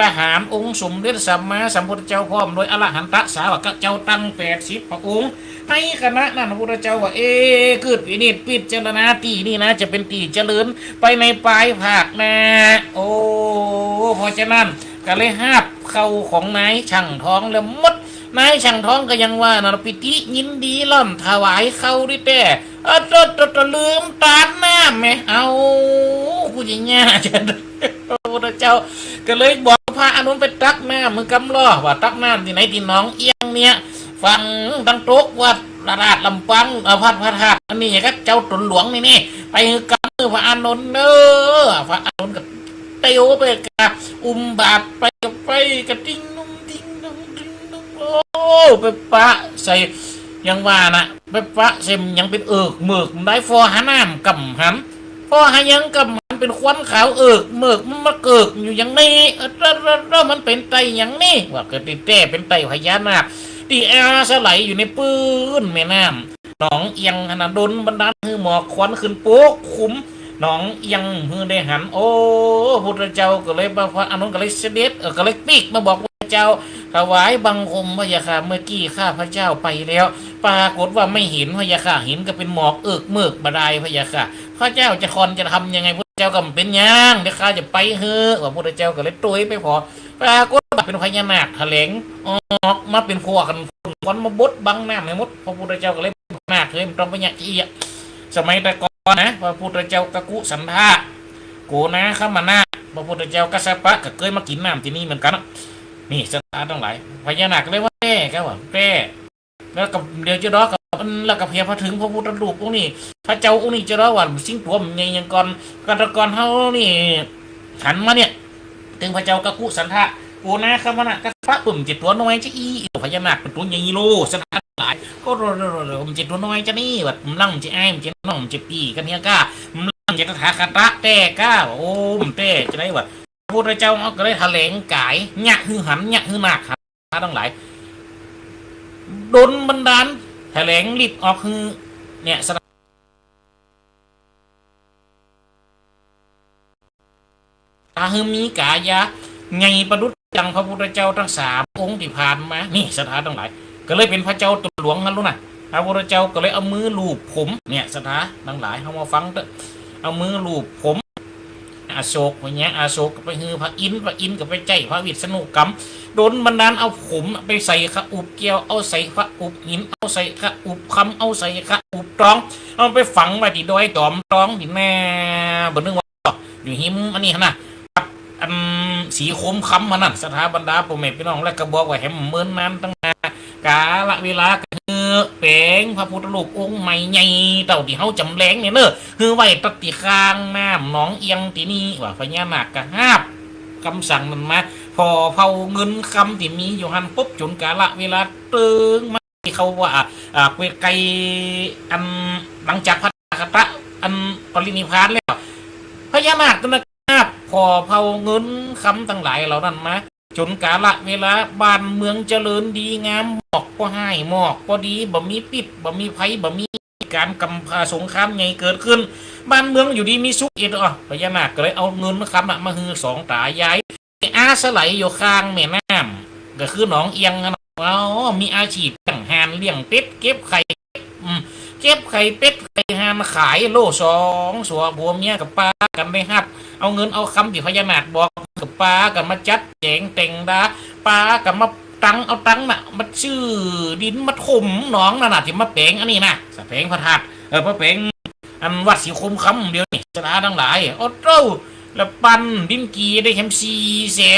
ทหารองค์สมเด็จสัมมาสัมพุทธเจ้าพร้อมโดยอรหันตสาวกเจ้าตั้ง80 พระองค์ในคณะนั้นพระพุทธเจ้าว่าเกิดวินิจพิจารณาตีนี่นะจะเป็นตีเจริญไปในปลายภาคนะโอ้เพราะฉะนั้นก็เลยหาบเข้าของนายช่างทองแล้วมดนายช่างทองก็ยังว่านะปิติยินดีล่ำถวายเข้าด้วยแต่ตลืมตาหน้าไหมเอาผู้หญิงเนี่ยจะพระพุทธเจ้าก็เลยบอกพระอนุนไปตักน้ำมือกำล้อว่าตักน้ำที่ไหนที่น้องเอียงเนี่ยฟังตั้งโต๊ะว่าราชลำปังพัดพระธาตุอันนี้ก็เจ้าตุนหลวงนี่ไปกำมือพระอนุนเนอพระอนุนก็เตียวไปกับบาทไปกับไปกระติ้งนุ่งติ้งนุ่งติ้งนุ่งโอ้ไปปะใส่ยังว่านะไปปะเซมยังเป็นเมือกได้ฟอหาน้ำกำหันพอหายังกำหันเป็นควันขาวเมือกมันมาเกิดอยู่อย่างนี้แล้วมันเป็นไตอย่างนี้ว่าเกิดติแต่เป็นไตพญานาคที่อาสไหลอยู่ในปืนแม่น้ำหนองเอียงขนาดดนบรรดาคือหมอกควันขึ้นโป๊กขุมหนองเอียงมือได้หันโอ้พุทธเจ้าก็เลยพระอนุนก็เลยเสด็จก็เลยปีกมาบอกพระเจ้าถวายบังคมพระยาค่ะเมื่อกี้ข้าพระเจ้าไปแล้วปรากฏว่าไม่เห็นพระยาค่ะเห็นก็เป็นหมอกเมือกบดายพระยาค่ะพระเจ้าจะทำยังไงพระเจ้าก็เป็นยังเดี๋ยวข้าจะไปเฮ้อว่าพุทธเจ้าก็เลยตุยไปพอปรากฏว่าเป็นพญานาคแถลงออกมาเป็นพวกกันคนมาบดบังน้ำในมดพระพุทธเจ้าก็เลยนาคเลยมันต้องพญาขี้สมัยแต่ก่อนนะพระพุทธเจ้ากะกุสันทาโกนะข้ามานาพระพุทธเจ้ากัสสปะก็เคยมากินน้ำที่นี่เหมือนกันนี่สถานทั้งหลายพญานาคเลยว่าแป้ก็ว่าแป้แล้วกับเดี๋ยวจะรอกับแล้วกับเพียพอถึงพระพุทธรูปองค์นี้พระเจ้าองค์นี้จะรอว่าสิ่งตัวมันยังก่อนเฮานี่หันมาเนี่ยถึงพระเจ้ากะกุสันทาโกนะข้ามานากัสสปะปุ่มจิตตัวน้อยจะอีพญานาคเป็นตัวใหญ่โลสถานหลายก็มันจิตตัวน้อยจะนี่แบบมันลั่งมันจะไอ้มันจะน้องมันจะปีกันเนี่ยก้ามันลั่งจะถาคาตะแต่ก้าโอ้มันแต่จะได้ว่าพระพุทธเจ้าเขาก็ได้แถลงกายหยักหือหันหยักหือหนักครับทั้งหลายโดนบันดาลแถลงรีบออกคือเนี่ยตาหือมีกายะไงประดุจจังพระพุทธเจ้าทั้ง3 องค์ที่ผ่านมานี่สถานทั้งหลายก็เลยเป็นพระเจ้าตุหลวงนั่นรู้นะพระพุทธเจ้าก็เลยเอามือลูบผมเนี่ยสถานทั้งหลายเขามาฟังเถอะเอามือลูบผมอโศกอย่างเงี้ยอโศกไปฮือพระอินทร์ก็ไปใจพระวิษณุกรรมโดนบันดาลเอาผมไปใส่ขะอุบเกียวเอาใส่ขะอุบหินเอาใส่ขะอุบคำเอาใส่ขะอุบตรองเอาไปฝังไว้ที่ดอยตอมตรองที่แม่บนนึงว่าอยู่หิมอันนี้นะอันสีโคมคำมันนั่นสถาบรรดาพ่อแม่พี่น้องและกระบอกไว้ให้เหมือนนั้นตั้งแต่กาละเวลาคือแปลงพระพุทธรูปองค์ใหม่ใหญ่เต่าที่เฮาจำแรงเนี่ยเนอะคือไว้ตัดติคางน้ำหนองเอียงที่นี่ว่าพญานาคกระหาบคำสั่งมันมาพอเผาเงินคำที่มีอยู่หันปุ๊บจนกาละเวลาตึงมาเขาว่าเวไกอันหลังจากพระคตะอันปรินิพพานแล้วพญานาคตัวนั้นพอเผาเงินคำทั้งหลายเหล่านั้นมาจนกาละเวลาบ้านเมืองเจริญดีงามหมอกก็ให้หมอกก็ดีบ่มีปิดบ่มีภัยบ่มีการกำพาสงครามใหญ่เกิดขึ้นบ้านเมืองอยู่ดีมีสุขพญานาคก็เลยเอาเงินคำมาฮือ2 ตายายอาสไหลอยู่ข้างแม่น้ำก็คือหนองเอียงมีอาชีพตั้งหานเลี้ยงเป็ดเก็บไข่เป็ดไข่หานขายโล2 สัวผัวเมียกับป้ากันได้ฮัดเอาเงินเอาคำที่พญานาคบอกกับป้ากันมาจัดแจงแต่งดาป้ากันมาเอาตังน่ะมาชื่อดินมาถมหนองน่ะที่มาแปลงอันนี้นะสแปลงพระธาตุพระแปลงอันวัดสีคมคำเดียวนี่สถานทั้งหลายโอ้โหแล้วปันดินกีได้แค่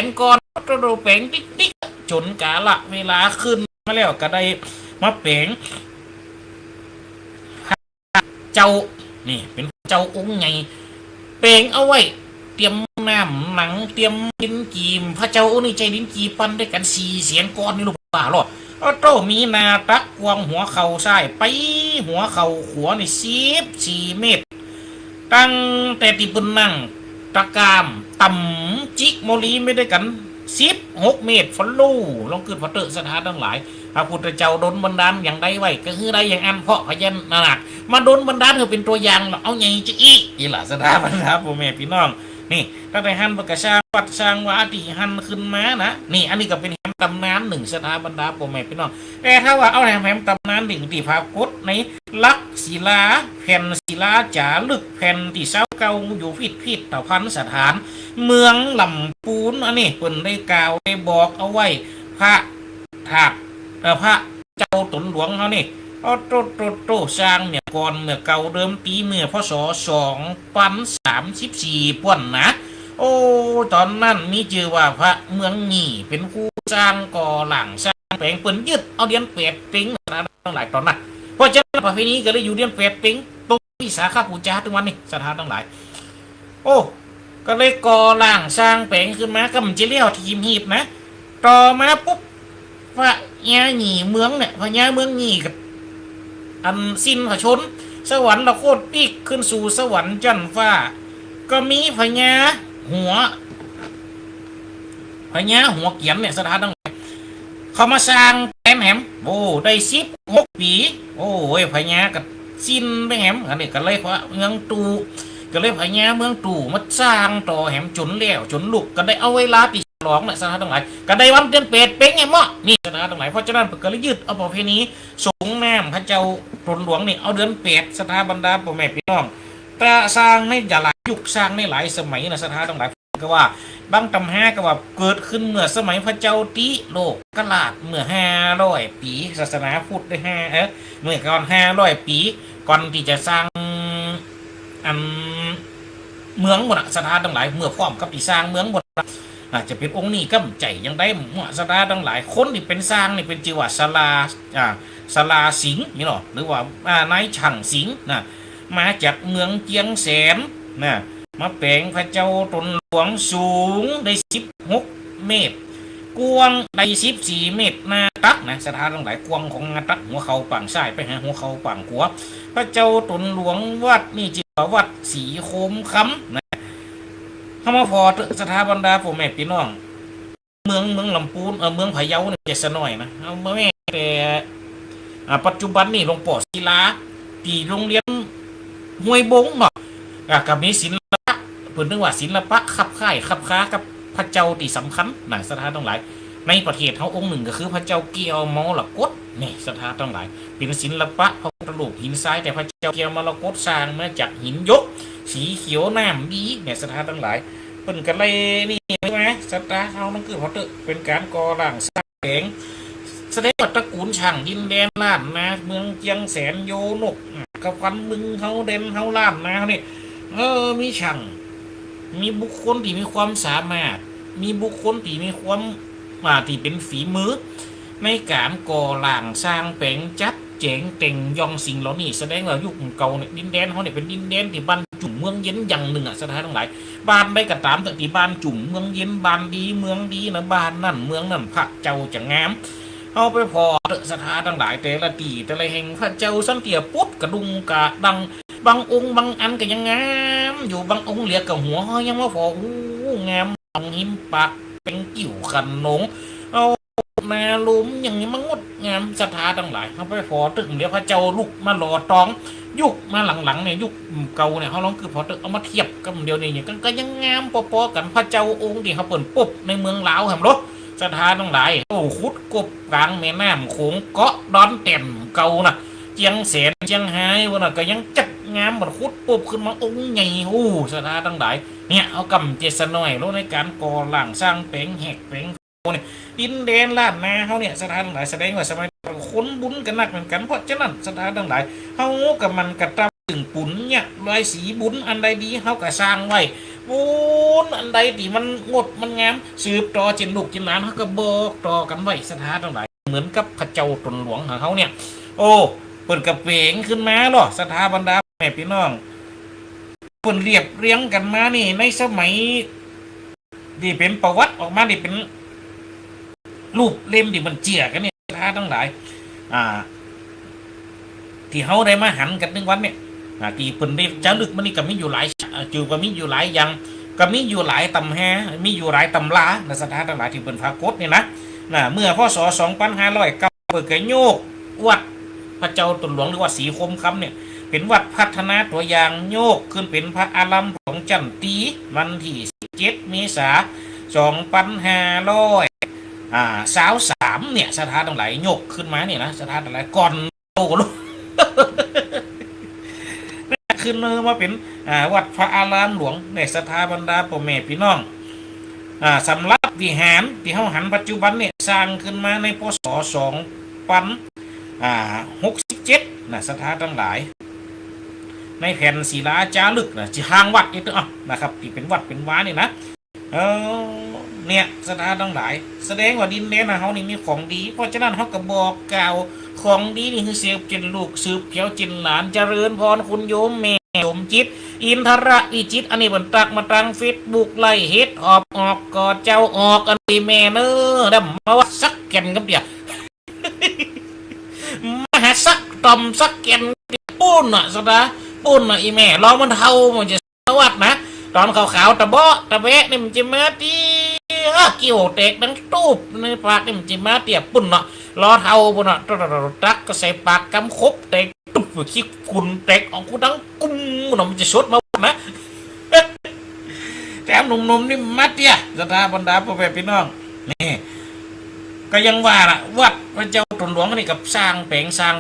400,000 ก้อนโอ้โหแปลงติ๊กจนกาละเวลาขึ้นมาแล้วก็ได้มาแปลงเจ้านี่เป็นเจ้าองค์ใหญ่แปลงเอาไว้เตรียมน้ำหนังเตรียมดินกีมพระเจ้าองค์นี้ใจดินกีปั้นด้วยกัน400,000 ก้อนนี่ลูกป่าหรอโตมีนาตักกวางหัวเข่าซ้ายไปหัวเข่าขวาใน14 เมตรตั้งแต่ที่ปุ่นนั่งตะกามต่ำจิกโมลีไม่ได้กัน16 เมตรฟลูลองขึ้นพระเตอสถานทั้งหลายพระพุทธเจ้าดลบันดาลอย่างใดไว้ก็คือได้อย่างอันเพาะพญานาคมาดลบันดาลเธอเป็นตัวอย่างเอาไงจะอีล่ะสถาบรรดาพ่อแม่พี่น้อง นี่ตั้งแต่หันประกาศสร้างวัดสร้างวาที่หันขึ้นมานะนี่อันนี้ก็เป็นแหมตำนานหนึ่งสถาบรรดาพ่อแม่พี่น้องแต่ถ้าว่าเอาแหมตำนานหนึ่งที่พากฏในลักศิลาแผ่นศิลาจารึกแผ่นที่เสาเก่าอยู่พิพิธภัณฑ์สถานเมืองลำพูนอันนี้เพิ่นได้กล่าวได้บอกเอาไว้พระถาดพระเจ้าตนหลวงเขานี่เอาโตสร้างเมื่อก่อนเมื่อเก่าเดิมปีเมื่อพศ2034ป่วนนะโอ้ตอนนั้นมีชื่อว่าพระเมืองหนี่เป็นผู้สร้างก่อหลังสร้างแปลงเปิ้นยึดเอาเดียนเป็ดปิ้งนะตั้งหลายตอนนั้นเพราะฉะนั้นประเพณีก็เลยอยู่เดียนเป็ดปิ้งตรงที่สาขาปูจาถึงวันนี้สถานทั้งหลายโอ้ก็เลยก่อหลังสร้างแปลงขึ้นมาก็มันจะเลี้ยวทีมหีบนะต่อมาปุ๊บพระยาหนีเมืองเนี่ยพระยาเมืองหนีกับอันสิ้นพระชนสวรรค์เราโคตรปีกขึ้นสู่สวรรค์จันฟ้าก็มีพญาหัวเกียนเนี่ยสถานตั้งเขามาสร้างแหมโอ้ได้16 ปีโอ้ยพญากับสิ้นไปแหมอันนี้ก็เลยพระเมืองตูก็เลยพญาเมืองตู่มาสร้างต่อแหมจนแล้วจนลุกก็ได้เอาเวลาที่ฉลองเนี่ยสถานทั้งหลายก็ได้วันเดือนเป็ดเป็นไงมั่นี่สถานทั้งหลายเพราะฉะนั้นก็เลยยึดเอาประเพณีสงน้ำพระเจ้าตนหลวงนี่เอาเดือนเป็ดสถานบรรดาพ่อแม่พี่น้องแต่สร้างในหลายยุคสร้างในหลายสมัยนะสถานทั้งหลายก็ว่าบางตำห้าก็ว่าเกิดขึ้นเมื่อสมัยพระเจ้าติโลกกลาดเมื่อ500 ปีศาสนาพุทธได้เมื่อก่อน500 ปีก่อนที่จะสร้างอันเมืองหมดสถานทั้งหลายเมื่อพร้อมกับที่สร้างเมืองหมดอาจจะเป็นองค์นี้กำใจยังได้หมดสถานทั้งหลายคนที่เป็นสร้างนี่เป็นจิวาศาลาสิงห์นี่หรอหรือว่านายช่างสิงห์นะมาจากเมืองเจียงแสนนะมาแปลงพระเจ้าตนหลวงสูงได้16 เมตรกว้างได้14 เมตรหน้าตักนะสถานทั้งหลายกว้างของหน้าตักหัวเขาฝั่งซ้ายไปหาหัวเขาฝั่งขวาพระเจ้าตนหลวงวัดนี่ชื่อวัดศรีโคมคำนะเข้ามาพอสถาบรรดาผมแม่พี่น้องเมืองลำพูนเมืองพะเยาเนี่ยจะสน่อยนะเอาแม่แต่ปัจจุบันนี่หลวงปู่ศิลาที่โรงเรียนห้วยบงเนาะกับมีศิลปะเพิ่นเรียกว่าศิลปะขับค่ายขับค้ากับพระเจ้าที่สำคัญหนังสถานทั้งหลายในประเทศเขาองค์หนึ่งก็คือพระเจ้าเกียวมรกตนี่สถานทั้งหลายเป็นศิลปะพระพุทธรูปหินทรายแต่พระเจ้าเกียวมรกตสร้างมาจากหินยกสีเขียวน้ำดีเนี่ยสถานทั้งหลายเพิ่นกันเลยนี่ใช่ไหมสถานเขานั่นคือพระตึกเป็นการก่อร่างสร้างแสงแสดงว่าตระกูลช่างดินแดนล้านนะเมืองเจียงแสนโยนกกับพันมึงเขาเด่นเขาล้านนะเขานี่มีช่างมีบุคคลที่มีความสามารถมีบุคคลที่มีความที่เป็นฝีมือในการก่อหลังสร้างแปลงจัดเจ๋งเต่งยองสิ่งเหล่านี้แสดงว่ายุคเก่าเนี่ยดินแดนเขาเนี่ยเป็นดินแดนที่บ้านจุ่มเมืองเย็นอย่างหนึ่งสถานทั้งหลายบ้านได้กระตามแต่ที่บ้านจุ่มเมืองเย็นบ้านดีเมืองดีนะบ้านนั่นเมืองนั่นพระเจ้าจะงามเอาไปพอสถานทั้งหลายแต่ละตีแต่ละแห่งพระเจ้าสันเตียปุ๊ดกระดุงกระดังบางองค์บางอันก็ยังงามอยู่บางองค์เหลียกับหัวยังว่าพองามหิมปากเป็นกิ่วขันนงเอามาลุ้มอย่างนี้มันงดงามสถานทั้งหลายเขาไปพอตึกเดี๋ยวพระเจ้าลุกมาหล่อตองยุคมาหลังๆเนี่ยยุคเก่าเนี่ยเขาลองคือพอตึกเอามาเทียบกับเดียวนี่อย่างก็ยังงามปอๆกันพระเจ้าองค์ที่เขาเปิดปุ๊บในเมืองลาวเห็นหรอสถานทั้งหลายโอ้ขุดกบกลางแม่น้ำโขงเกาะดอนเต็มเก่านะเจียงแสนเจียงไฮ้วันนั้นก็ยังจัดงามหมดขุดปุ๊บขึ้นมาองค์ใหญ่โอ้สถานทั้งหลายเนี่ยเอากำเจสหน่อยรู้ในการก่อหลังสร้างแปลงแหกแปลงเนี่ยดินแดนล้านนาเขาเนี่ยสถานทั้งหลายแสดงว่าสมัยคนบุญกันนักเหมือนกันเพราะฉะนั้นสถานทั้งหลายเขากับมันกระตำถึงปุ่นเนี่ยลายสีบุญอันใดดีเขาก็สร้างไว้บุญอันใดที่มันงดมันงามสืบต่อจินลูกจินหลานเขาก็บอกต่อกันไว้สถานทั้งหลายเหมือนกับพระเจ้าตนหลวงของเขาเนี่ยโอ้เปิดกระเปงขึ้นมาหรอสถาบรรดาแม่พี่น้องเปิดเรียบเรียงกันมานี่ในสมัยที่เป็นประวัติออกมาที่เป็นรูปเล่มที่มันเจียกันเนี่ยสถานทั้งหลายที่เขาได้มาหันกันนึงวันเนี่ยที่เปิดได้จารึกมันนี่ก็มีอยู่หลายจือก็มีอยู่หลายอย่างก็มีอยู่หลายตำแหมีอยู่หลายตำราในสถานทั้งหลายที่เป็นพระกฏเนี่ยนะเมื่อพศ2509เปิดกระโยกวัดพระเจ้าตนหลวงหรือว่าศรีโคมคำเนี่ย เป็นวัดพัฒนาตัวอย่างโยกขึ้นเป็นพระอารามของจันตีวันที่17 เมษายน 2523เนี่ยสถานทั้งหลายโยกขึ้นมาเนี่ยนะสถานทั้งหลายก่อนโตลูก ขึ้นมาเป็นวัดพระอารามหลวงในสถาบรรดาพ่อแม่พี่น้องสำหรับวิหารที่เฮาหันปัจจุบันเนี่ยสร้างขึ้นมาในพ.ศ. 2067นะสถานทั้งหลายในแผ่นศิลาจารึกนะที่ทางวัดนี่ตัวนะครับที่เป็นวัดเป็นว้านี่นะเนี่ยสถานทั้งหลายแสดงว่าดินแดนเฮานี่มีของดีเพราะฉะนั้นเฮาก็บอกกล่าวของดีนี่คือเสียบจินลูกสืบเขียวจินหลานเจริญพรคุณโยมแม่โยมจิตอินทระอิจิตอันนี้บนตักมาตังเฟซบุ๊กไล่เฮ็ดออกกอดเจ้าออกอันนี้แม่เน้อดำมาว่าสักแก่นกับเดียวมาหาสักตอมสักแก่นปุ้นอ่ะสดาปุ้นอ่ะอีแม่ลองมันเท่ามันจะสวัสดนะตอนขาวๆตะเบาะตะแบะนี่มันจะมาตีเกี่ยวเตกดังตูบในปากนี่มันจะมาเตียปุ่นเนาะรอเท่าปุ่นเนาะตักก็ใส่ปากกำคบเตกตุ๊บขี้คุณเตกออกกูดังกุ้มเนาะมันจะชดมานะแถมหนุ่มๆนี่มาเตียสถาบรรดาพ่อแม่พี่น้องนี่ก็ยังว่าล่ะวัดพระเจ้าตนหลวงนี่กับสร้างแ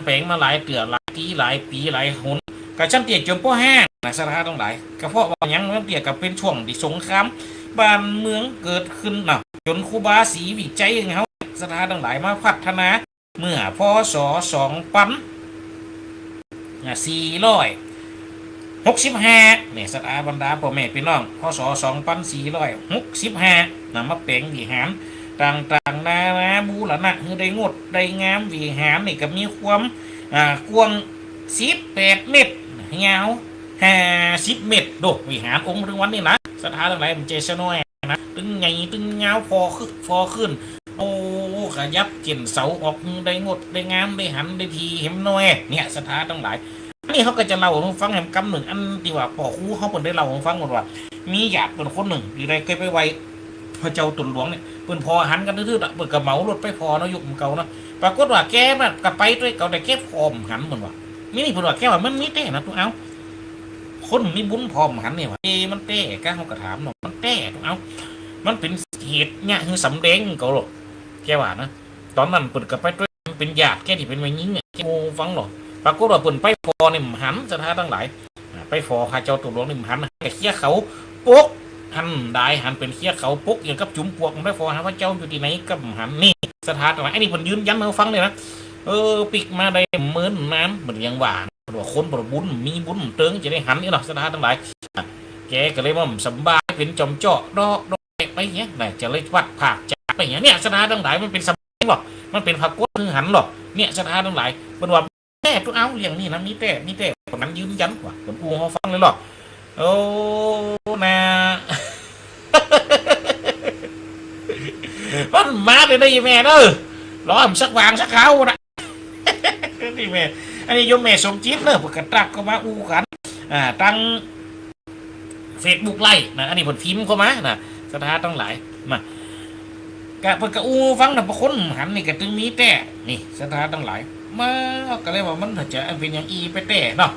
ผงมาหลายเตือหลายทีหลายปีหลายหนกับชั้นเตี้ยจนพ่อแห้งนะสถานทั้งหลายก็เพราะว่ายังเตี้ยกับเป็นช่วงที่สงครามบ้านเมืองเกิดขึ้นนะจนครูบาศรีวิจัยเขาสถานทั้งหลายมาพัฒนาเมื่อพ.ศ. 2465เนี่ยสถาบรรดาพ่อแม่พี่น้องพ.ศ. 2465นำมาแปลงวิหารต่างๆนานาบูรณะคือได้งดได้งามวิหารนี่ก็มีความกว้าง18 เมตรยาว50 เมตรโดวิหารองค์ถึงวันนี้นะสถานทั้งหลายมันเจสน้อยนะตึงใหญ่ตึงยาวพอขึ้นโอ้ขยับเจินเสาออกได้งดได้งามได้หันได้ทีเห็มน้อยเนี่ยสถานทั้งหลายอันนี้เขาก็จะเล่าให้ฟังแห่งกำหนึ่งอันที่ว่าพ่อครูเขาเปิดได้เล่าให้ฟังหมดว่ามีญาติคนหนึ่งที่ได้เคยไปไว้พระเจ้าตุนหลวงเนี่ยเปิ่นพอหันกันทื่อๆเปิ่นกระเหมารถไปพอเนาะยุคเก่าเนาะปรากฏว่าแกมันกลับไปด้วยเก่าแต่แกพร้อมหันเหมือนว่านี่เพิ่นว่าแกว่ามันมีแต่นะทุกเอาคนมีบุญพร้อมหันเนี่ยว่ามันแต่ก้าเขากระถามเนาะมันแต่ทุกเอามันเป็นเหตุเนี่ยคือสำแดงเก่าหรอกแกว่านะตอนนั้นเปิ่นกลับไปด้วยเป็นญาติแกที่เป็นแม่ยิงเนี่ยแกโมฟังหรอกปรากฏว่าเปิ่นไปพอเนี่ยหันสถานทั้งหลายไปพอพระเจ้าตุนหลวงเนี่ยหันแต่เขี้ยเขาปุ๊กหันได้หันเป็นเขี้ยเขาปุ๊กอย่างกับจุ่มพวกไม่พอหาพระเจ้าอยู่ที่ไหนกับหันนี่สถานอะไรไอ้นี่ผมยืนยันมาฟังเลยนะปิกมาได้เหมือนน้ำเหมือนยังหวานว่าคนบรบุญมีบุญเติงจะได้หันนี่หรอสถานทั้งหลายแกก็เลยว่าสบายเป็นจอมเจาะดอกไปเงี้ยไหนจะเลยวัดผากจากไปเงี้ยเนี่ยสถานทั้งหลายมันเป็นสบายหรอมันเป็นผักกุ้งหันหรอเนี่ยสถานทั้งหลายเป็นว่าแต่ทุกเอาอย่างนี้นะมีแต่คนนั้นยืนยันว่าผมอูเขาฟังเลยหรอโอ้นามันมาเลยได้แม่เด้อรอมสักวางสักเขานะนี่แม่อันนี้โยมแม่สมจิตเนอะปกติตักก็มาอูกันตั้งเฟซบุ๊กไล่นะอันนี้ผลพิมพ์เข้ามานะสถานทั้งหลายมากะเปิดกะอูฟังนะบางคนหันนี่กะตึงมีแต่นี่สถานทั้งหลายมาก็เลยว่ามันจะเป็นอย่างอีไปแต่เนาะ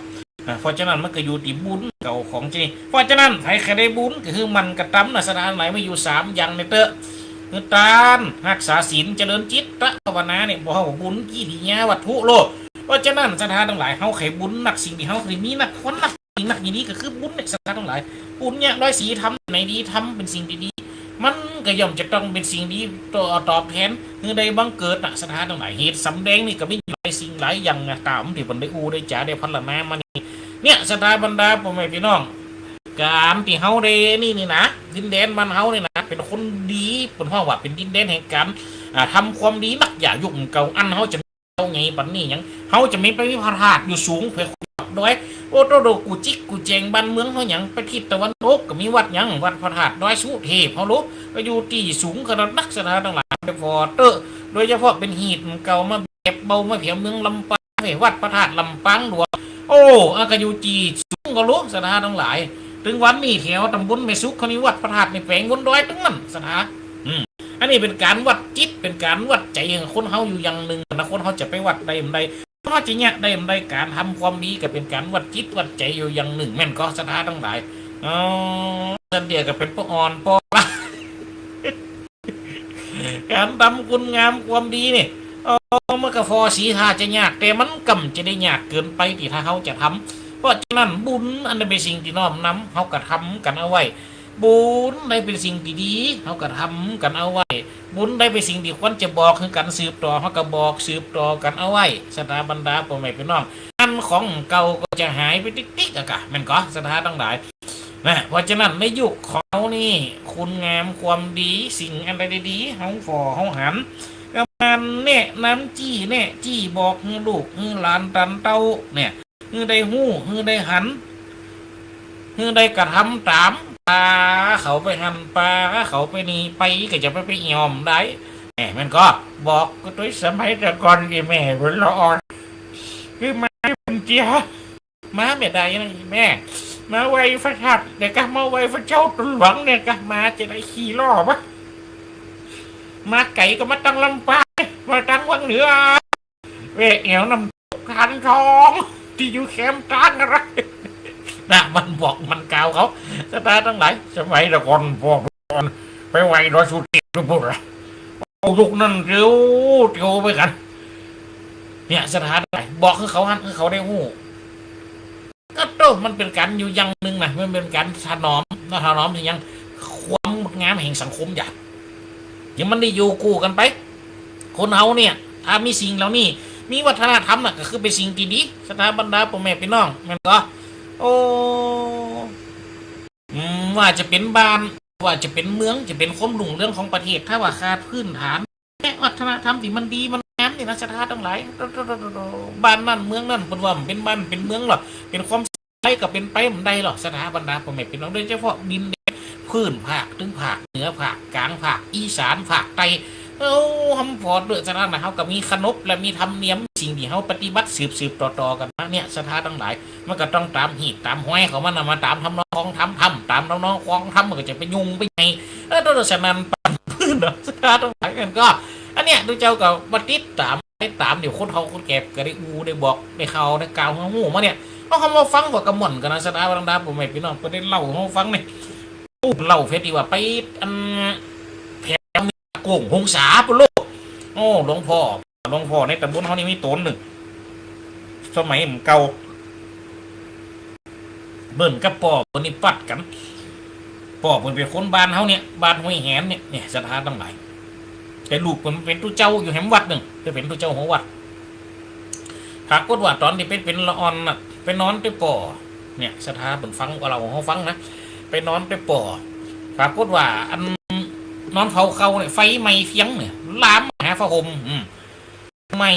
เพราะฉะนั้นมันก็อยู่ที่บุญเก่าของจริงเพราะฉะนั้นใครได้บุญก็คือมันกระตั้มนะสถานไหนไม่อยู่3อย่างในเตอะคือตานรักษาศีลเจริญจิตตะภาวนาเนี่ยบอกว่าบุญกี่ที่ยาวัตถุโลกเพราะฉะนั้นสถานทั้งหลายเขาไขบุญหนักสิ่งที่เขาคือมีหนักคนหนักสิ่งหนักอย่างนี้ก็คือบุญเนี่ยสถานทั้งหลายบุญเนี่ยร้อยสีทำในดีทำเป็นสิ่งดีๆมันก็ย่อมจะต้องเป็นสิ่งดีตอบแทนคือได้บังเกิดนะสถานทั้งหลายเหตุสำแดงนี่ก็มีหลายสิ่งหลายอย่างตามที่ผมได้อูได้จ่าได้พัฒนามาเนี่ยสถาบรรดาพ่อแม่พี่น้องการที่เฮาได้นี่นะดินแดนบ้านเฮาเนี่ยนะเป็นคนดีเป็นห้องว่าเป็นดินแดนแห่งการทำความดีนักอย่ายุ่งเก่าอันเฮาจะเอาไงปันนี่ยังเฮาจะมีไปวิพาธาตุอยู่สูงเพื่อด้วยโอ้โดกูจิกกูแจงบ้านเมืองเฮาหยังไปทิศตะวันตกก็มีวัดหยังวัดพระธาตุดอยสุเทพเฮารู้ก็อยู่ที่สูงขนาดนักสถานต่างๆไปฟอเตอร์โดยเฉพาะเป็นหีดเก่ามาแบบเบามาเพียงเมืองลำปางวัดพระธาตุลำปางหลวงโอ้ก็อยู่ที่สูงก็รู้สถานทั้งหลายถึงวันนี้แถวตำบลไม่สุขเขานี่วัดพระธาตุในแฝงบนดอยทั้งนั้นสถานอันนี้เป็นการวัดจิตเป็นการวัดใจของคนเฮาอยู่อย่างหนึ่งนะคนเฮาจะไปวัดใด เพราะจะเนี่ยได้การทำความดีก็เป็นการวัดจิตวัดใจอยู่อย่างหนึ่งแม่นก็สถานทั้งหลายอ๋อสันเดียก็เป็นพวกอ่อนปอละการทำคุณงามความดีนี่เมื่อกระฟอสีทาจะยากแต่มันกำจะได้ยากเกินไปที่ถ้าเขาจะทำเพราะฉะนั้นบุญอันนั้นเป็นสิ่งที่น้อมนำเขากระทำกันเอาไว้บุญได้เป็นสิ่งที่ดีเขากระทำกันเอาไว้บุญได้เป็นสิ่งที่ควรจะบอกคือกันสืบต่อเขาก็บอกสืบต่อกันเอาไว้สถาบรรดาพ่อแม่พี่น้องอันของเก่าก็จะหายไปติ๊กๆอะกะมันก็สถาทั้งหลายนะเพราะฉะนั้นในยุคของเขานี่คุณงามความดีสิ่งอันใดดีๆเขาฝ่อเขาหันกับมันเนี่ยน้ำจี้เนี่ยจี้บอกให้ลูกให้หลานตันเต้าเนี่ยให้ได้หู้ให้ได้หันให้ได้กระทำตามปลาเขาไปหันปลาเขาไปนี่ไปก็จะไปยอมได้แม่มันก็บอกก็ตัวสมัยแต่ก่อนที่แม่เป็นละอ่อนคือมาเป็นเจียมาไม่ได้นะแม่มาไว้ฟาชัดเด็กก็มาไว้ฟาเจ้าตุนหวังเนี่ยก็มาจะได้ขี่ล้อปะมาไก่ก็มาตั้งลำปางมาตั้งวังเหนือเวะแอวนำคันทองที่อยู่แคมป์ตั้งอะไรนะมันบอกมันกล่าวเขาสตาร์ทั้งหลายสมัยแต่ก่อนพวกไปไว้รถสุติทุกพวกอะเอาลูกนั่นเร็วเร็วไปกันเนี่ยสถานไหนบอกให้เขาหันให้เขาได้หู้ก็โตมันเป็นการอยู่ยังหนึ่งนะมันเป็นการถนอมถึงยังความงามแห่งสังคมอย่างยังมันได้อยู่กู้กันไปคนเฮาเนี่ยถ้ามีสิ่งเหล่านี้มีวัฒนธรรมน่ะก็คือเป็นสิ่งที่ดีสถาบันดาพ่อแม่พี่น้องมันก็โอ้ว่าจะเป็นบ้านว่าจะเป็นเมืองจะเป็นความรุ่งเรื่องของประเทศถ้าว่าขาดพื้นฐานวัฒนธรรมที่มันดีมันงามนี่นะสถานทั้งหลายบ้านนั่นเมืองนั่นเป็นว่าเป็นบ้านเป็นเมืองหรอเป็นความใช่ก็เป็นไปมันได้หรอสถาบันดาพ่อแม่พี่น้องโดยเฉพาะดินพื้นภาคถึงภาคเหนือภาคกลางภาคอีสานภาคใต้ทำพอเดือดสถานนะเขาก็มีขนบและมีธรรมเนียมสิ่งที่เขาปฏิบัติสืบต่อกันมาเนี่ยสถานทั้งหลายมันก็ต้องตามหีบตามห้อยเขามันมาตามทำน้องทำตามน้องคล้องทำมันก็จะไปยุ่งไปไงตัวฉะนั้นปั่นพื้นสถานทั้งหลายกันก็อันเนี้ยดูเจ้ากับบัติดตามเดี๋ยวคนเขาคนแก่ก็ได้ได้บอกได้ข่าวได้กล่าวเขาหูมาเนี่ยเขามาฟังว่ากระหม่อมกันนะสถานบรรดาผมไม่พี่น้องก็ได้เล่าเขาฟังเนี่ยเล่าเฟสดีว่าไปอันแผงโก่งหงสาปุโลโอ้หลวงพ่อในตำบลเขานี่มีตนหนึ่งสมัยเก่าเบิ่นกับป่อคนนี้ปัดกันป่อเป็นคนบ้านเขาเนี่ยบ้านห้วยแหนเนี่ยสถานตั้งหลายแต่ลูกมันเป็นตู้เจ้าอยู่แหมวัดหนึ่งจะเป็นตู้เจ้าหัววัดหากว่าตอนที่เป็นละอ่อนน่ะไปนอนไปป่อเนี่ยสถานเป็นฟังว่าเราเขาฟังนะไปนอนไปป่อปรากฏว่าอันนอนเผาเขาเนี่ยไฟไหม้เฟียงเนี่ยลามหาฟ้าห่มไหม้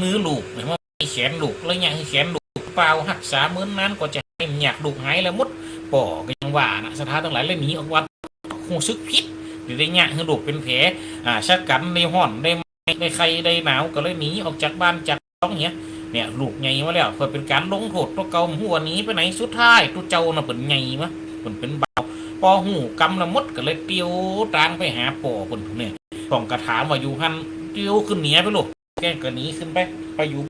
มือลูกเนี่ยว่าแขนลูกแล้วเนี่ยแขนลูกเปล่าหักษาเหมือนนั้นก็จะให้อยากลูกหายแล้วมุดป่อก็ยังว่านะสถานทั้งหลายเลยหนีออกวัดคงซึกพิษหรือได้เนี่ยให้ลูกเป็นแผลชักกันในห่อนได้ใครได้หนาวก็เลยหนีออกจากบ้านจากท้องเนี่ยลูกใหญ่มาแล้วเพื่อเป็นการลงโทษตัวเก่าหัวหนีไปไหนสุดท้ายตัวเจ้าน่ะเป็นใหญ่มะเป็นเบาปอหูกำละมดก็เลยเตียวตางไปหาป่อคนเนี่ยต้องกระถามว่าอยู่หันเตียวขึ้นเหนียไปลูกแกก็หนีขึ้นไปอยู่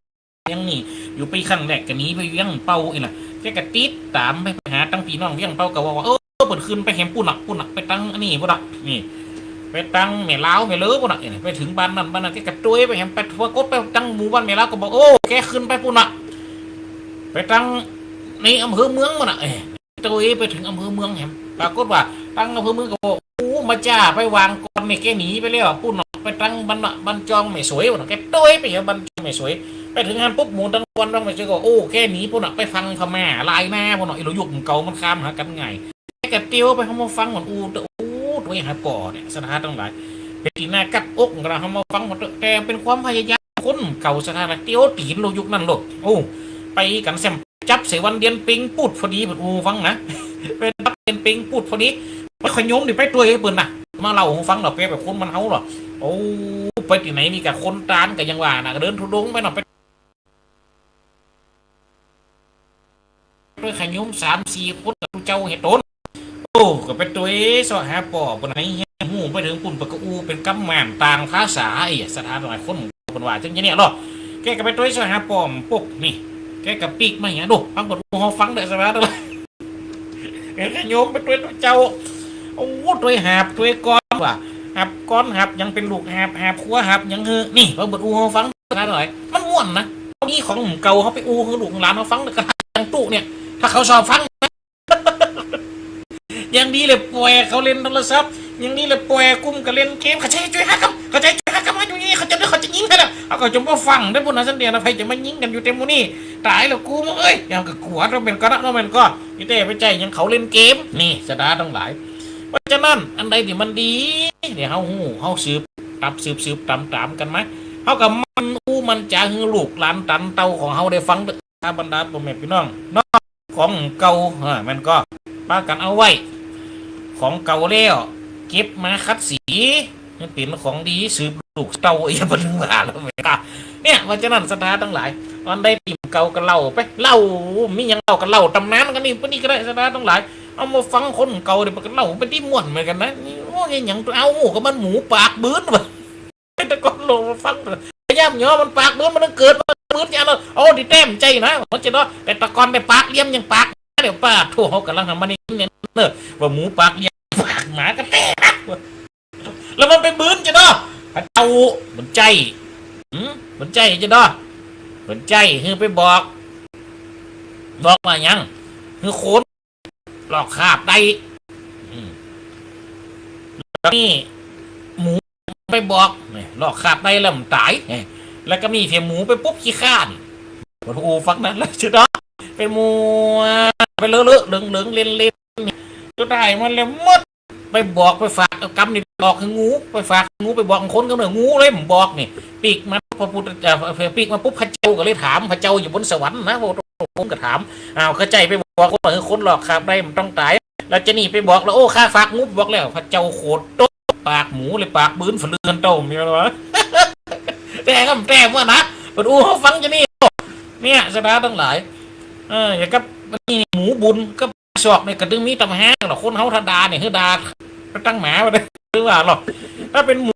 ยังนี่อยู่ไปขั้นแรกก็หนีไปยังเป้าอีกนะแกก็ติดตามไปหาตั้งพี่น้องยังเป้าก็ว่าเปิดขึ้นไปเห็นปุ่นไปตั้งอันนี้ปุ่นนี่ไปตั้งแม่เล้าแม่เลื้อปุ่นไปถึงบ้านนั้นแกกระตุ้ยไปเห็นไปทัวร์กดไปตั้งหมู่บ้านแม่เล้าก็บอกโอ้แกขึ้นไปปุ่นไปตั้งในอำเภอเมืองปุ่นตุ้ยไปถึงอำเภอเมืองเห็นปรากฏว่าตั้งอำเภอเมืองก็บอกโอ้มาจ้าไปวางก่อนเนี่ยแกหนีไปแล้วปุ่นไปตั้งบันจองไม่สวยปุ่นแกตุ้ยไปเห็นบันจองไม่สวยไปถึงงานปุ๊บหมูตั้งวันต้องไปเจอก็โอ้แกหนีปุ่นไปฟังพม่าลายหน้าปุ่นอีหลุยุกเก่ามันข้ามหากันไงแกเตียวไปเขามาฟังเหมือนตัวหาป่อเนี่ยสถานทั้งหลายเป็นตีหน้ากัดอกเราเขามาฟังหมดแต่เป็นความพยายามคนเก่าสถานเตียวตีนเรายุคนั้นหรอกโอ้ไปกันแซมจับเสวันเดียนปิงพูดพอดีผมฟังนะเป็นจับเดียนปิงพูดพอดีไปขยมดิไปตัวไอ้ปืนนะมาเล่าฟังหรอแกแบบคนมันเฮาหรอโอ้ไปที่ไหนมีกับคนตานกับยังว่านะเดินทุดงไปหน่อยไปขยม3-4 คนกับเจ้าเห็ดต้นโอ้ก็เป็นตัวสอหาป่อปนไหนหูไปถึงปุ่นปะกูเป็นกำแมนต่างภาษาไอ้สถานหลายคนเป็นว่าจังเนี่ยหรอ แกก็ไปตัวช่วยหาปอมปุ๊กนี่แกกับปีกมาอย่างดูฟังบทอูฟังเด้อสบายเด้อแกก็โยมไปตัวเจ้าโอ้ตัวหาบตัวก้อนว่ะหับก้อนหับยังเป็นลูกหับขัวหับยังคือนี่ฟังบทอูฟังได้หน่อยมันม่วนนะนี่ของเก่าเขาไปอูคือลูกหลานเขาฟังกระทั่งตู้เนี่ยถ้าเขาชอบฟังอย่างดีเลยป่วยเขาเล่นโทรศัพท์อย่างนี้เลยป่วยกุ้มก็เล่นเกมเขาใช้ช่วยฮักกันเขาใช้ช่วยฮักกันมาอยู่นี่เขาจะยิงกันแล้วเอาก็จมว่าฟังได้พวกนั้นสันเดียนะใครจะมายิงกันอยู่เต็มมูนี่ตายแล้วกูมึงเอ้ยยังกับขัวเราเป็นก็เราเป็นก็นี่เต้ไปใจยังเขาเล่นเกมนี่สดาทั้งหลายเพราะฉะนั้นอันใดที่มันดีเดี๋ยวเขาสืบตามกันไหมเขากับมันอู้มันจะฮือลูกหลานตันเตาของเขาได้ฟังบรรดาพ่อแม่พี่น้องนอกของเก่ามันก็ป้ากันเอาไว้ของเก่าแล้วเก็บมาคัดสีมันเป็นของดีสืบลูกเต่าอย่าบันทึกว่าแล้วไม่กล้าเนี่ยเพราะฉะนั้นสถานทั้งหลายตอนได้ติ่มเก่ากันเล่าไปเล่ามียังเล่ากันเล่าตำนานกันนี่พวกนี้ก็ได้สถานทั้งหลายเอามาฟังคนเก่าเดี๋ยวกันเล่าเป็นที่ม่วนเหมือนกันนะนี่โอ้ยอย่างเอาหมูกับมันหมูปากบื้นวะแต่ก่อนลงมาฟังย่ำเนาะมันปากบื้นมันต้องเกิดมันบื้นอย่างนั้นโอ้ดิแต้มใจนะมันจะเนาะแต่ตะกอนไปปากเลี้ยมยังปากเดี๋ยวป้าทั่วเขากำลังทำมันนี่เนี่ยว่าหมูปากเลี้ยมปากหมากระแตกแล้วมันไปบื้นจะเนาะเอาเหมือนใจเหมือนใจจะเนาะเหมือนใจคือไปบอกว่ายังคือโคนหลอกขาบได้แล้วนี่หมูไปบอกหลอกขาบได้แล้วมันตายแล้วก็มีเทียมหมูไปปุ๊บขี้ข้านโอ้โหฟังนั้นแล้วจะเนาะไปมัวไปเลอะเหลืองเล่นก็ได้มันเลยมดไปบอกไปฝากกำนี่บอกคืองูไปฝากงูไปบอกคนก็เหนืองูเลยผมบอกนี่ปีกมาพระพุทธปีกมาปุ๊บพระเจ้าก็เลยถามพระเจ้าอยู่บนสวรรค์นะผมก็ถามเข้าใจไปบอกว่าคนหลอกขาบได้มันต้องตายแล้วจะหนีไปบอกแล้วโอ้ข้าฝากงูบอกแล้วพระเจ้าโคตรโตปากหมูเลยปากบื้นฝืนโตมีอะไรวะแต่ก็แต่ว่านะไปดูเขาฟังจะนี่เนี่ยสดาทั้งหลายอย่างกับนี่หมูบุญก็สอกในกระดึงมีตำแห้งหรอคนเฮาทดาเนี่ยคือดาตั้งหมาไปเลยหรือว่าหรอกถ้าเป็นหมู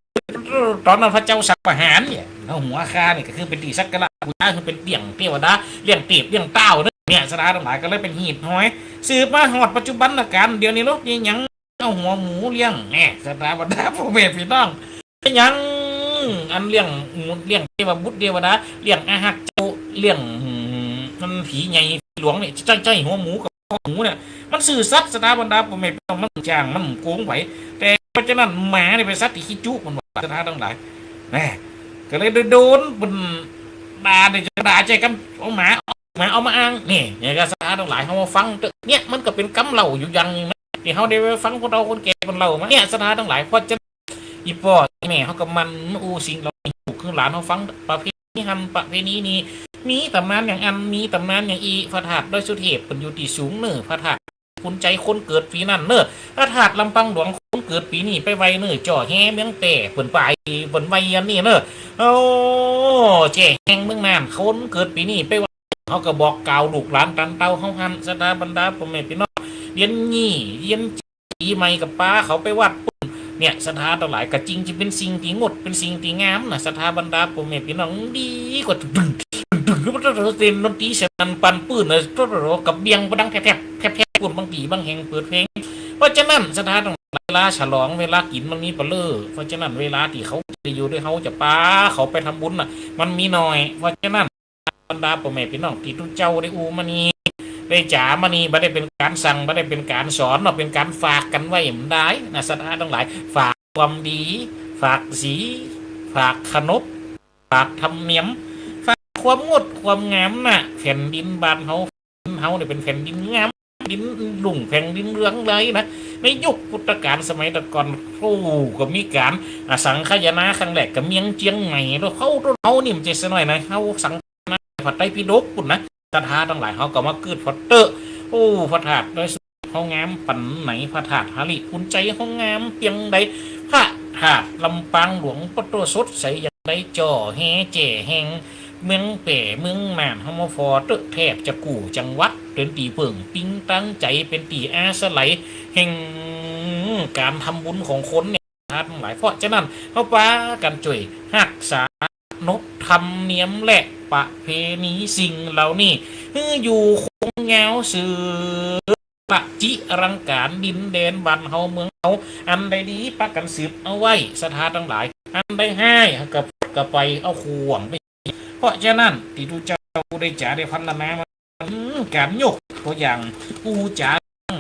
ตอนนั้นพระเจ้าสักประหารเนี่ยเอาหัวคาเนี่ยก็คือเป็นตีสักกะละบูชาคือเป็นเตี่ยงเทวดาเลี้ยงตีบเลี้ยงเต้าเนี่ยสดาทั้งหลายก็เลยเป็นหีบห้อยสืบมาหอดปัจจุบันละกันเดี๋ยวนี้รถยังเอาหัวหมูเลี้ยงเนี่ยสดาบรรดาพ่อแม่พี่น้องยังอันเลี้ยงเทวบุตรเทวดาเลี้ยงอาหารเจ้าเลี้ยงมันผีใหญ่หลวงเนี่ยใจหัวหมูกับหมูเนี่ยมันสื่อสัตว์สถาบรรดาผมไม่ต้องมันจางมันโกงไหวแต่เพราะฉะนั้นหมาเนี่ยเป็นสัตว์ที่ขี้จุมันว่าสถาทั้งหลายแหมก็เลยโดนบนด่าเนี่ยจะด่าใจกันเอาหมาเอามาอ้างนี่อย่างกับสถาทั้งหลายเขามาฟังเนี่ยมันก็เป็นกำเหล่าอยู่อย่างนึงนะที่เขาได้ฟังคนเราคนแก่คนเราเนี่ยสถาทั้งหลายเพราะจะอีปอแม่เขากับมันสิ่งเราอยู่คือหลานเขาฟังประเพณีฮันประเพณีนี้มีตำนานอย่างอันมีตำนานอย่างอีพระธาตุโดยสุเทพเป็นอยู่ที่สูงเนอพระธาตุคุณใจคนเกิดปีนั้นเนอพระธาตุลำปังหลวงคนเกิดปีนี้ไปไวเนอจ่อแห่เมืองแต่เปิ่นไปเปิ่นไวยันนี่เนอโอ้แจ่แห่งเมืองนานคนเกิดปีนี้ไปไวเขาก็บอกกล่าวลูกหลานตันเตาเขาหันสดาบรรดาพ่อแม่พี่น้องเรียนยี่เรียนจีใหม่กับป้าเขาไปวัดเนี่ยสถาต่อหลายกะจริงจะเป็นสิ่งที่งดเป็นสิ่งที่งามนะสถาบรรดาพ่อแม่พี่น้องดีกว่าดึงมันต้องเต้นดนตรีเสียงปันปื้นเลยกับเบียงประดังแทบปุ่นบางทีบางแห่งเปิดเพลงเพราะฉะนั้นสถาต่างเวลาฉลองเวลากินมันมีเปลือเพราะฉะนั้นเวลาที่เขาจะอยู่ด้วยเขาจะป้าเขาไปทำบุญน่ะมันมีน้อยเพราะฉะนั้นบรรดาพ่อแม่พี่น้องที่ทุกเจ้าได้อูมานีได้จ๋ามานีไม่ได้เป็นการสั่งไม่ได้เป็นการสอนหรอกเป็นการฝากกันไว้เหมือนได้นะสถาทั้งหลายฝากความดีฝากสีฝากขนบฝากธรรมเนียมฝากความงดความงามน่ะแผ่นดินบ้านเฮาเนี่ยเป็นแผ่นดินงามดินหลุ่งแผ่นดินเรืองเลยนะในยุคพุทธกาลสมัยตะก่อนโอ้ก็มีการสังขยนาครั้งแรกกับเมียงเจียงใหม่แล้วเขานี่มันจะสน่อยนะเขาสังนะผัดไตรปิฎกปุ่นนะสถาทั้งหลายเขาก็มาเกิดพอเตอร์โอ้พระธาตุโดยเขางามปันไหนพระธาตุหาลิคุณใจเขางามเพียงใดพระธาตุลำปางหลวงปโตสดใสอย่างใดจ่อแห่เจ๋แหงเมืองเป๋เมืองน่านเฮามาฟอเตอแทบจะกู่จังหวัดเป็นตีเพิ่งปิ้งตั้งใจเป็นตีอาสไลแห่งการทำบุญของคนเนี่ยทั้งหลายเพราะฉะนั้นเขาป้ากันจ่วยหักษานบธรรมเนียมและ ประเพณีสิ่งเหล่านี้อยู่คงแงวสืบประจิรังการดินแดนบ้านเฮาเมืองเฮาอันใดดีปักกันสืบเอาไว้สถานทั้งหลายอันใดให้กับไปเอาข่วงไปเพราะฉะนั้นที่ดูเจ้าได้จ่าได้พันละนามาการยกตัวอย่างกูจ่า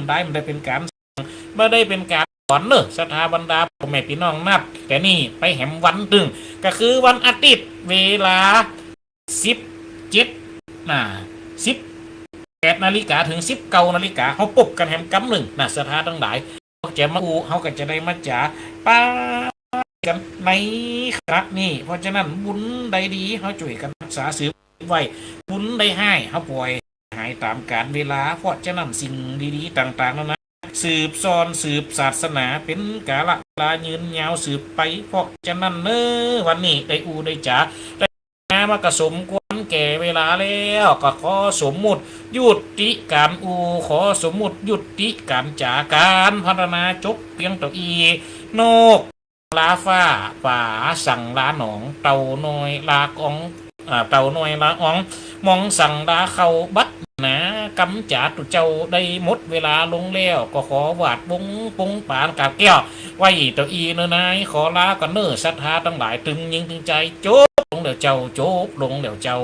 ได้มันได้เป็นการไม่ได้เป็นการสอนเนอะสถาบันดาพ่อแม่พี่น้องนับแต่นี่ไปแหมวันตึงก็คือวันอาทิตย์เวลา1718 นาฬิกาถึง19 นาฬิกาเขาปบกันแหมกำหนึ่งสถานทั้งหลายจะมาอูเขาก็จะได้มาจ่าป้ากันในคณะนี้เพราะฉะนั้นบุญใดดีเขาช่วยกันรักษาสืบไว้บุญได้ให้เขาปล่อยหายตามกาลเวลาเพราะฉะนั้นสิ่งดีๆต่างๆนั้นนะสืบซ้อนสืบศาสนาเป็นกาละลายืนยาวสืบไปเพราะฉะนั้นเนอวันนี้ได้อูได้จ๋าได้มามากระสมควรแก่เวลาแล้วก็ขอสมมุติยุติการอูขอสมมุติยุติการจาการพัฒนาจบเพียงตัวอีนกลาฟ้าป่าสั่งลาหนองเต่าน้อยลากองเต่าน้อยลาอองมองสั่งลาเขาบัดนะกำจัดตุเจ้าได้หมดเวลาลงแล้วก็ขอวาดบงปงปานกาบแก้วไว้ตัวอีเนนายขอลากันเนอศรัทธาทั้งหลายตึงยิงตึงใจโจบลงเดี๋ยวเจ้าโจบลงเดี๋ยวเจ้า